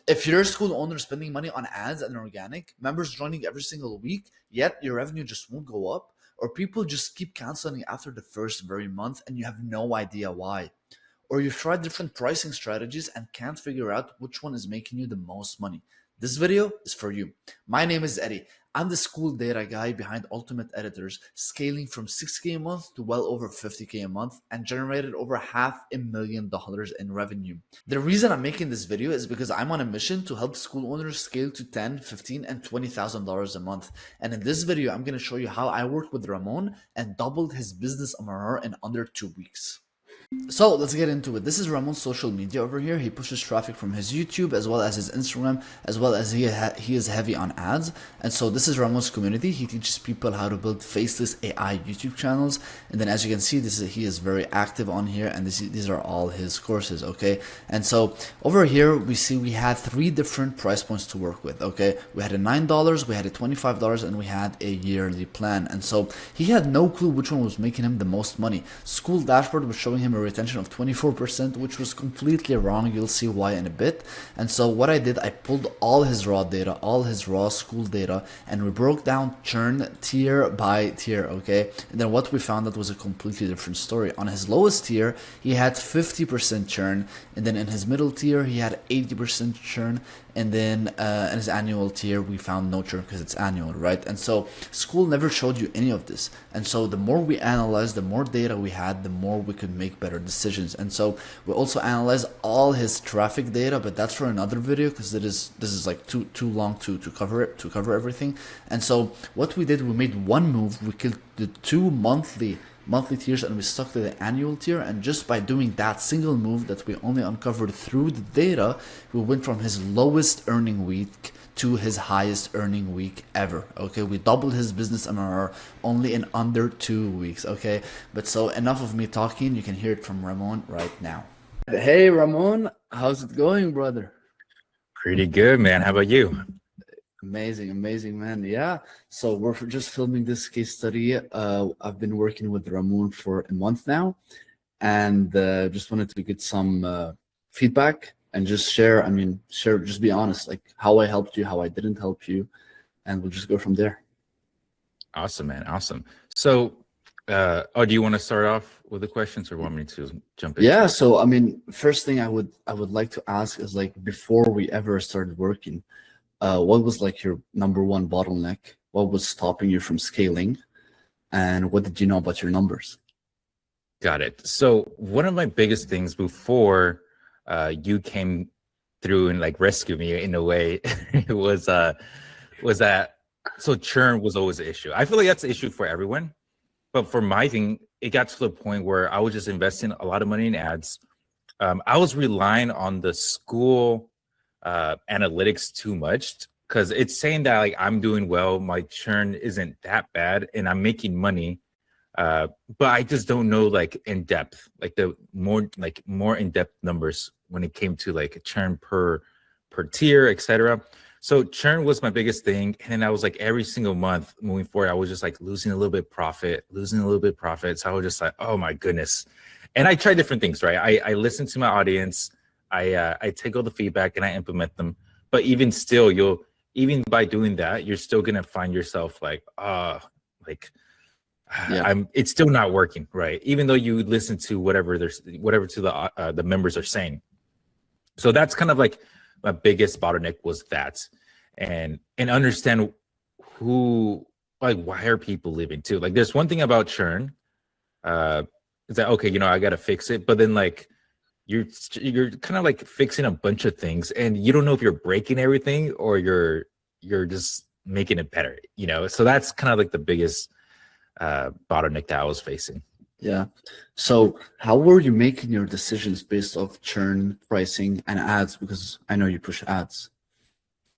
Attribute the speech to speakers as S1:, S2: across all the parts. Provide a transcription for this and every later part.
S1: If you're a school owner spending money on ads and organic, members joining every single week, yet your revenue just won't go up, or people just keep canceling after the first very month and you have no idea why, or you've tried different pricing strategies and can't figure out which one is making you the most money, this video is for you. My name is Eddie. I'm the Skool data guy behind Ultimate Editors, scaling from 6K a month to well over 50K a month and generated over $500,000 in revenue. The reason I'm making this video is because I'm on a mission to help school owners scale to $10, $15, and $20,000 a month. And in this video, I'm going to show you how I worked with Ramon and doubled his business MRR in under 2 weeks. So let's get into it. This is Ramon's social media over here. He pushes traffic from his YouTube as well as his Instagram, as well as he is heavy on ads. And so this is Ramon's community. He teaches people how to build faceless AI YouTube channels. And then as you can see, he is very active on here, and these are all his courses, okay? And so over here, we see we had 3 different price points to work with, okay? We had a $9, we had a $25, and we had a yearly plan. And so he had no clue which one was making him the most money. Skool dashboard was showing him a retention of 24%, which was completely wrong. You'll see why in a bit. And so what I did, I pulled all his raw data, all his raw Skool data, and we broke down churn tier by tier, okay? And then what we found that was a completely different story. On his lowest tier, he had 50% churn, and then in his middle tier, he had 80% churn, and then in his annual tier, we found no churn because it's annual, right? And so Skool never showed you any of this. And so the more we analyzed, the more data we had, the more we could make better decisions. And so we also analyzed all his traffic data, but that's for another video because this is like too long to cover everything. And so what we did, we made one move. We killed the 2 monthly tiers and we stuck to the annual tier, and just by doing that single move that we only uncovered through the data, we went from his lowest earning week to his highest earning week ever, okay? We doubled his business MRR only in under 2 weeks, okay? But so enough of me talking, you can hear it from Ramon right now. Hey Ramon, how's it going, brother?
S2: Pretty good, man. How about you?
S1: Amazing, man. Yeah, so we're just filming this case study. I've been working with Ramon for a month now, and just wanted to get some feedback and just share. Just be honest, like how I helped you, how I didn't help you, and we'll just go from there.
S2: Awesome, man. Awesome. So, do you want to start off with the questions, or want me to jump in?
S1: Yeah. So, first thing I would like to ask is, like, before we ever started working, what was like your number one bottleneck? What was stopping you from scaling? And what did you know about your numbers?
S2: Got it. So one of my biggest things before you came through and like rescued me in a way was that, so churn was always an issue. I feel like that's an issue for everyone, but for my thing, it got to the point where I was just investing a lot of money in ads. I was relying on the Skool analytics too much, because it's saying that like I'm doing well, my churn isn't that bad, and I'm making money, but I just don't know like in depth, like the more in-depth numbers when it came to like churn per tier, etc. So churn was my biggest thing, and then I was like every single month moving forward, I was just like losing a little bit profit. So I was just like, oh my goodness. And I tried different things, right? I listened to my audience. I take all the feedback and I implement them. But even still, even by doing that, you're still gonna find yourself like, it's still not working, right? Even though you listen to whatever the members are saying. So that's kind of like my biggest bottleneck was that, and understand who, like, why are people leaving too? Like, there's one thing about churn, is that okay, I gotta fix it, but then like you're kind of like fixing a bunch of things, and you don't know if you're breaking everything or you're just making it better, So that's kind of like the biggest bottleneck that I was facing.
S1: Yeah. So how were you making your decisions based off churn, pricing, and ads? Because I know you push ads.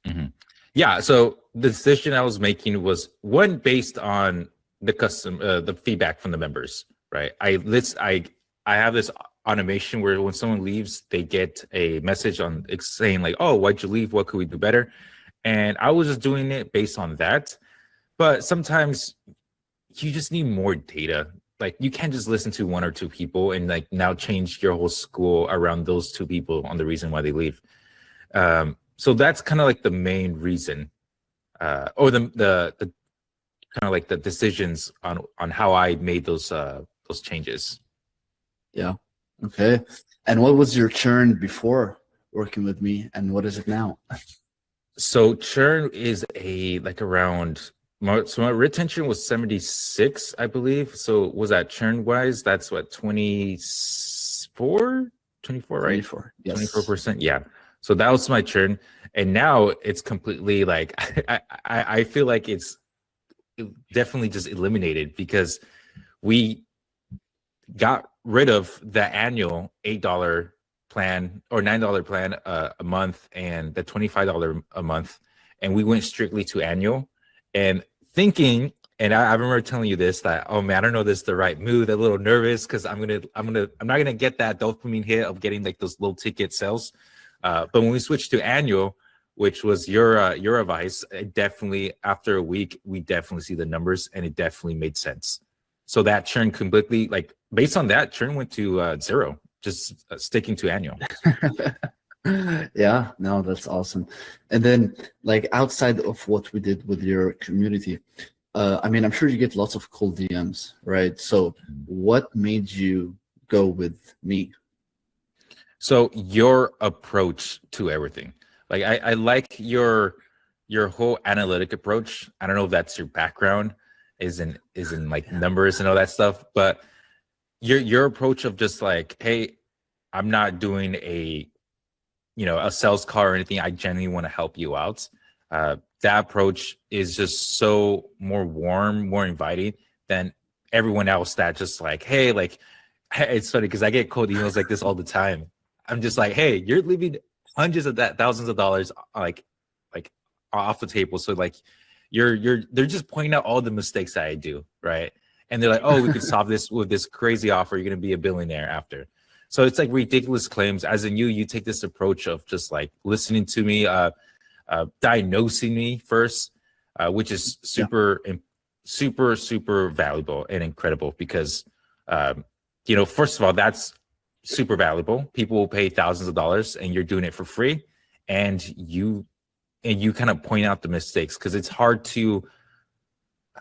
S2: Mm-hmm. Yeah. So the decision I was making was one based on the feedback from the members, right? I have this automation where when someone leaves, they get a message on saying like, oh, why'd you leave? What could we do better? And I was just doing it based on that. But sometimes you just need more data. Like, you can't just listen to 1 or 2 people and like now change your whole school around those 2 people on the reason why they leave. So that's kind of like the main reason, or the kind of like the decisions on how I made those changes.
S1: Yeah. Okay. And what was your churn before working with me, and what is it now?
S2: So churn is a like around so my retention was 76, I believe. So was that churn wise? That's what 24, right?
S1: 24. Yes.
S2: 24%. Yeah. So that was my churn. And now it's completely like I feel like it's definitely just eliminated because we got rid of the annual $8 plan or $9 plan a month and the $25 a month, and we went strictly to annual. And thinking, and I remember telling you this, that, oh man, I don't know this is the right move. A little nervous because I'm not gonna get that dopamine hit of getting like those low ticket sales. But when we switched to annual, which was your advice, it definitely, after a week, we definitely see the numbers, and it definitely made sense. So that churn completely, like based on that, churn went to 0, just sticking to annual.
S1: Yeah, no, that's awesome. And then, like, outside of what we did with your community, I mean, I'm sure you get lots of cool DMs, right? So what made you go with me?
S2: So your approach to everything, like I like your whole analytic approach. I don't know if that's your background, is in like numbers and all that stuff, but your approach of just like, hey, I'm not doing a sales call or anything. I genuinely want to help you out. That approach is just so more warm, more inviting than everyone else that just like, hey, like, it's funny because I get cold emails like this all the time. I'm just like, hey, you're leaving hundreds of thousands of dollars like off the table. So like they're just pointing out all the mistakes that I do, right? And they're like, oh, we could solve this with this crazy offer. You're gonna be a billionaire after. So it's like ridiculous claims. As in you take this approach of just like listening to me, diagnosing me first, which is super valuable and incredible because, first of all, that's super valuable. People will pay thousands of dollars and you're doing it for free. And you kind of point out the mistakes because it's hard to,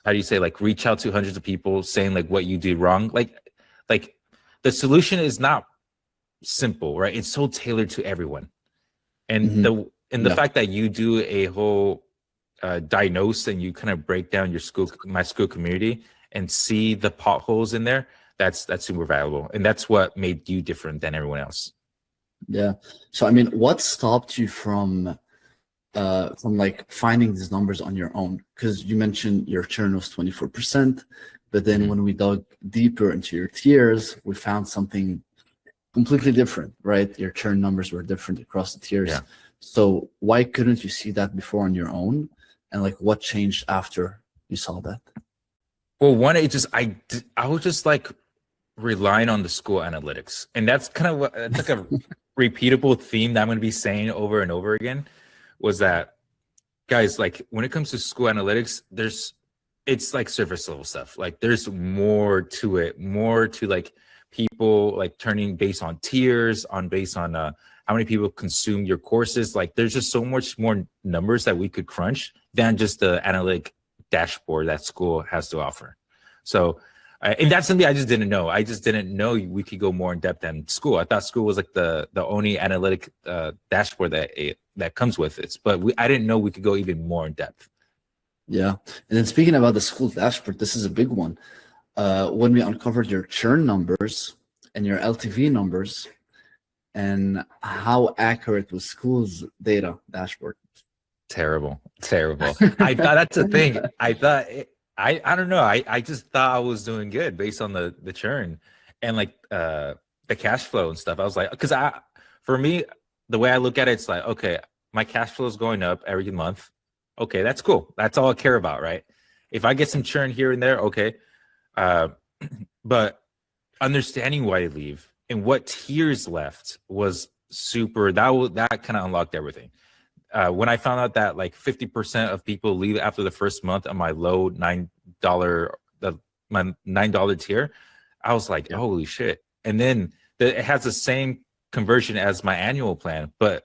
S2: how do you say, like reach out to hundreds of people saying like what you did wrong. Like the solution is not simple, right? It's so tailored to everyone. And the fact that you do a whole diagnose and you kind of break down my school community and see the potholes in there, that's super valuable. And that's what made you different than everyone else.
S1: Yeah. So I mean, what stopped you from like finding these numbers on your own? Because you mentioned your churn was 24%, but then when we dug deeper into your tiers, we found something completely different, right? Your churn numbers were different across the tiers.
S2: Yeah.
S1: So why couldn't you see that before on your own? And like, what changed after you saw that?
S2: Well, one, I was just like relying on the school analytics, and that's kind of it's like a repeatable theme that I'm going to be saying over and over again. Was that, guys, like when it comes to school analytics, it's like surface level stuff. Like there's more to it, more to like people like turning based on tiers, based on how many people consume your courses. Like there's just so much more numbers that we could crunch than just the analytic dashboard that school has to offer. So, and that's something I just didn't know. I just didn't know we could go more in depth than school. I thought school was like the only analytic dashboard that comes with it. But I didn't know we could go even more in depth.
S1: Yeah. And then speaking about the school dashboard, this is a big one. When we uncovered your churn numbers and your LTV numbers and how accurate was school's data dashboard.
S2: Terrible. I thought that's the thing. I thought I don't know. I just thought I was doing good based on the churn and like the cash flow and stuff. I was like, because for me, the way I look at it, it's like, okay, my cash flow is going up every month. Okay, that's cool. That's all I care about, right? If I get some churn here and there, okay. But understanding why they leave and what tiers left was super. That kind of unlocked everything. When I found out that like 50% of people leave after the first month on my low $9 my $9 tier, I was like, holy shit. And then it has the same conversion as my annual plan, but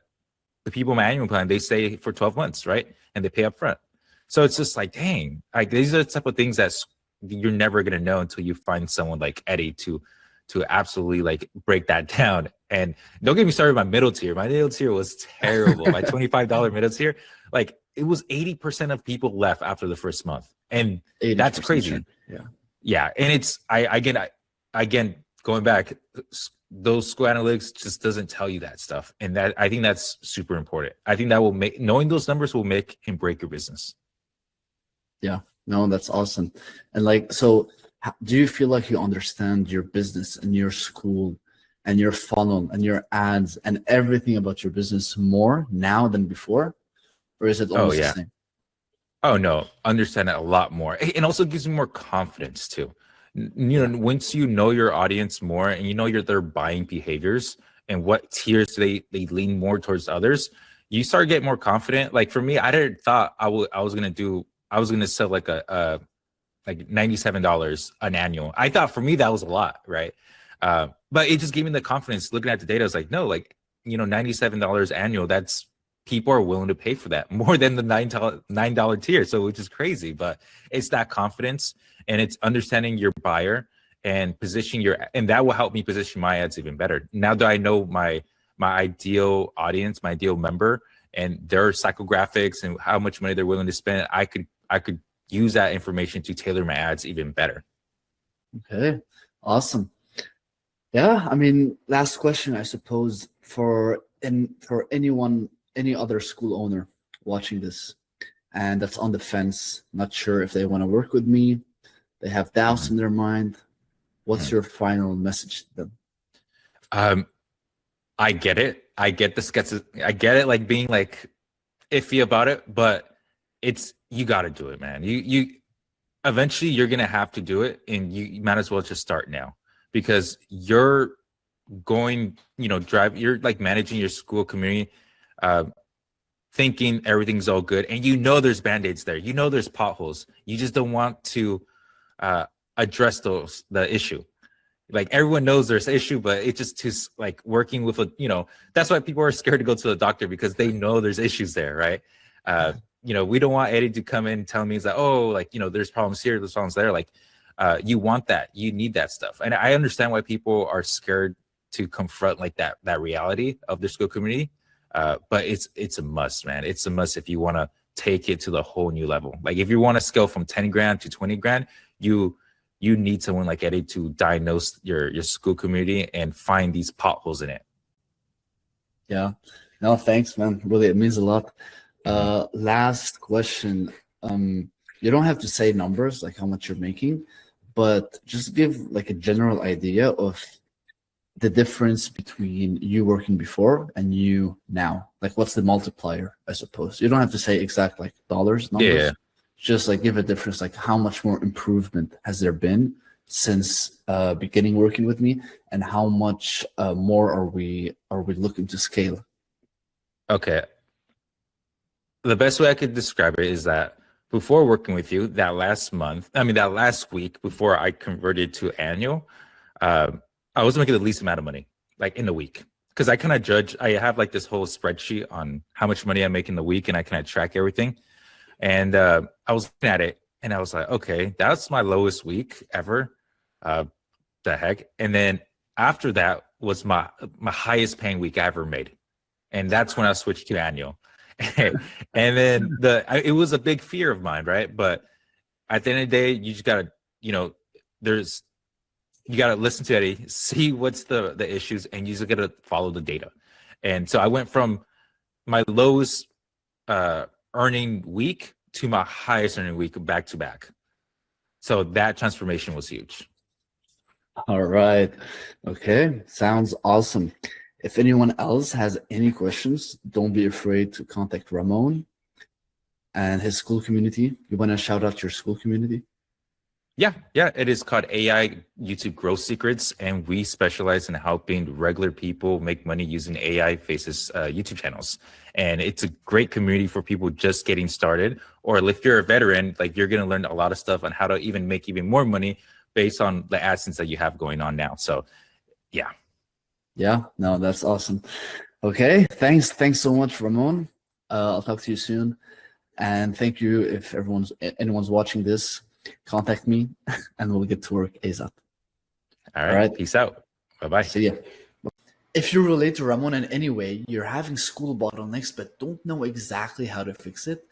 S2: the people in my annual plan, they stay for 12 months, right? And they pay up front. So it's just like, dang, like these are the type of things that you're never gonna know until you find someone like Eddie to absolutely like break that down. And don't get me started on my middle tier. My middle tier was terrible. My $25 middle tier, like it was 80% of people left after the first month. And that's crazy.
S1: Yeah.
S2: Yeah. And it's again going back, those Skool analytics just doesn't tell you that stuff. And that I think that's super important. I think that will make knowing those numbers will make and break your business.
S1: Yeah, no, that's awesome. And like, so do you feel like you understand your business and your school and your funnel and your ads and everything about your business more now than before? Or is it almost the same?
S2: Oh no, understand it a lot more. It also gives me more confidence too. You know, once you know your audience more and you know their buying behaviors and what tiers they lean more towards others, you start getting more confident. Like for me, I didn't thought I was gonna sell like a like $97 an annual. I thought for me that was a lot, right? But it just gave me the confidence. Looking at the data, I was like, no, like, you know, $97 annual. That's people are willing to pay for that more than the $9 tier. So which is crazy, but it's that confidence and it's understanding your buyer and positioning and that will help me position my ads even better. Now that I know my ideal audience, my ideal member, and their psychographics and how much money they're willing to spend, I could use that information to tailor my ads even better.
S1: Okay, awesome. Yeah, I mean, last question, I suppose, for anyone, any other school owner watching this and that's on the fence, not sure if they want to work with me, they have doubts in their mind. What's your final message to them?
S2: I get it. I get the skepticism. I get it, like being like iffy about it, but you got to do it, man. You eventually you're gonna have to do it, and you might as well just start now because you're going, you know, you're like managing your school community, thinking everything's all good, and you know there's band-aids there, you know there's potholes, you just don't want to address the issue. Like everyone knows there's an issue, but it's just too like working with you know, that's why people are scared to go to the doctor because they know there's issues there, right? You know, we don't want Eddie to come in and tell me, he's like, oh, like, you know, there's problems here, there's problems there. Like, you want that, you need that stuff. And I understand why people are scared to confront like that reality of their school community. But it's a must, man. It's a must if you want to take it to the whole new level. Like if you want to scale from 10 grand to 20 grand, you need someone like Eddie to diagnose your school community and find these potholes in it.
S1: Yeah, no, thanks, man. Really, it means a lot. Last question. You don't have to say numbers like how much you're making, but just give like a general idea of the difference between you working before and you now. Like what's the multiplier, I suppose. You don't have to say exact like numbers.
S2: Yeah.
S1: Just like give a difference, like how much more improvement has there been since beginning working with me, and how much more are we looking to scale?
S2: Okay. The best way I could describe it is that before working with you, that last week before I converted to annual, I was making the least amount of money, like in the week. Because I kind of judge, I have like this whole spreadsheet on how much money I make in the week, and I kind of track everything. And I was looking at it and I was like, okay, that's my lowest week ever. The heck. And then after that was my highest paying week I ever made. And that's when I switched to annual. And then it was a big fear of mine, right? But at the end of the day, you just gotta, you know, you gotta listen to Eddie, see what's the issues, and you just gotta follow the data. And so I went from my lowest earning week to my highest earning week back to back. So that transformation was huge.
S1: All right. Okay. Sounds awesome. If anyone else has any questions, don't be afraid to contact Ramon and his school community. You want to shout out your school community?
S2: Yeah. It is called AI YouTube Growth Secrets, and we specialize in helping regular people make money using AI faces YouTube channels. And it's a great community for people just getting started, or if you're a veteran, like you're going to learn a lot of stuff on how to even make even more money based on the AdSense that you have going on now. So, yeah.
S1: Yeah, no, that's awesome. Okay, thanks so much, Ramon. I'll talk to you soon, and thank you. If anyone's watching this, contact me, and we'll get to work ASAP.
S2: All
S1: All
S2: right.
S1: right,
S2: Peace out. Bye bye.
S1: see ya. If you relate to Ramon in any way, you're having school bottlenecks but don't know exactly how to fix it,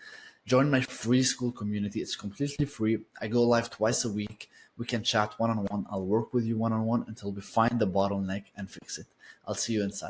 S1: join my free Skool community. It's completely free. I go live twice a week. We can chat one on one. I'll work with you one on one until we find the bottleneck and fix it. I'll see you inside.